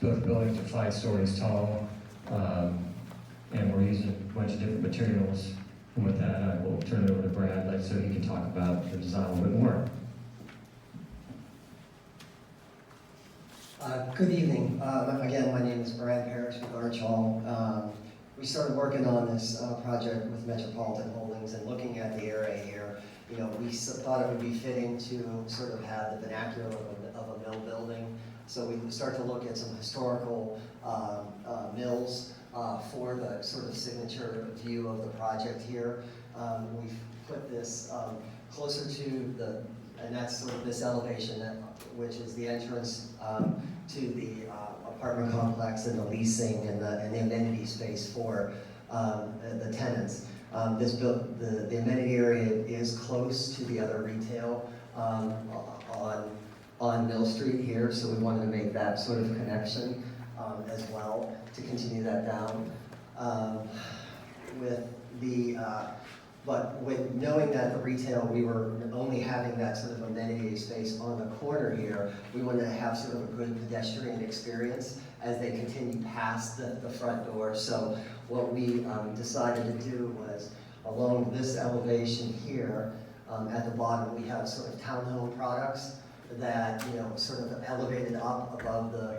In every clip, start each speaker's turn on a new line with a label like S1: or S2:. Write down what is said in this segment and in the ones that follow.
S1: Both buildings are 5 stories tall, and we're using a bunch of different materials. And with that, I will turn it over to Brad, so he can talk about the design a little bit more.
S2: Good evening. Again, my name is Brad Parish with Archall. We started working on this project with Metropolitan Holdings and looking at the area here. You know, we thought it would be fitting to sort of have the vernacular of a mill building. So we start to look at some historical mills for the sort of signature view of the project here. We've put this closer to and that's sort of this elevation, which is the entrance to the apartment complex and the leasing and the amenity space for the tenants. The amenity area is close to the other retail on Mill Street here, so we wanted to make that sort of connection as well to continue that down. But with knowing that the retail, we were only having that sort of amenity space on the corner here, we wanted to have sort of a good pedestrian experience as they continue past the front door. So what we decided to do was, along this elevation here, at the bottom, we have sort of townhome products that, you know, sort of elevated up above the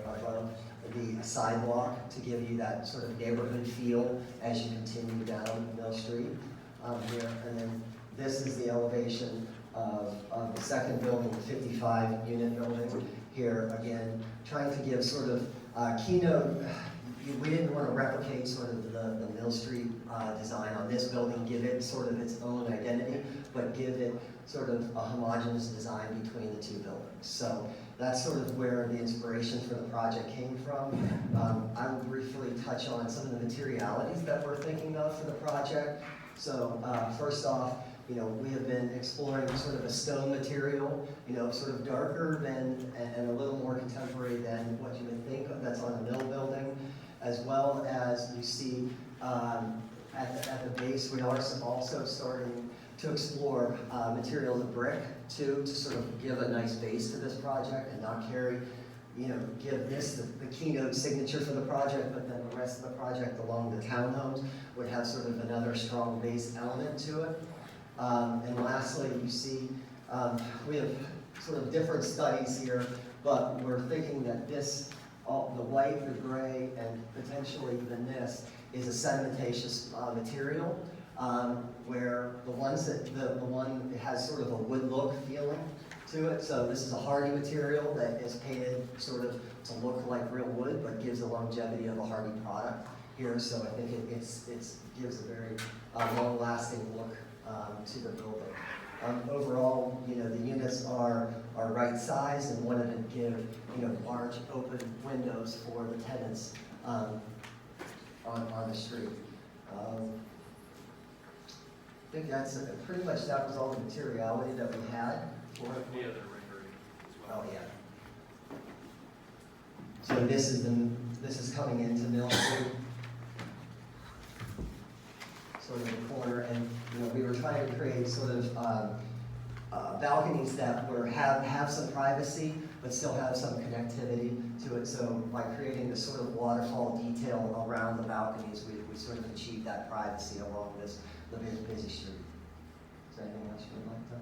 S2: sidewalk to give you that sort of neighborhood feel as you continue down Mill Street. Here, and then this is the elevation of the second building, the 55-unit building. Here, again, trying to give sort of keynote. We didn't want to replicate sort of the Mill Street design on this building, give it sort of its own identity, but give it sort of a homogeneous design between the two buildings. So that's sort of where the inspiration for the project came from. I will briefly touch on some of the materialities that we're thinking of for the project. So first off, you know, we have been exploring sort of a stone material, you know, sort of darker than and a little more contemporary than what you would think of that's on a mill building, as well as you see at the base, we are also starting to explore materials of brick too, to sort of give a nice base to this project and not carry, you know, give this the keynote signature for the project, but then the rest of the project along the townhomes would have sort of another strong base element to it. And lastly, you see we have sort of different studies here, but we're thinking that this, the white, the gray, and potentially even this is a cementatious material, where the one has sort of a wood look feeling to it. So this is a hardy material that is painted sort of to look like real wood, but gives the longevity of a hardy product here. So I think it gives a very long-lasting look to the building. Overall, you know, the units are right sized and wanted to give, you know, large open windows for the tenants on the street. I think that's pretty much that was all the materiality that we had.
S3: The other rendering as well.
S2: Oh yeah. So this is coming into Mill Street, sort of the corner, and you know we were trying to create sort of balconies that have some privacy but still have some connectivity to it. So by creating this sort of waterfall detail around the balconies, we sort of achieved that privacy along the busy street. Is there anything else you would like to?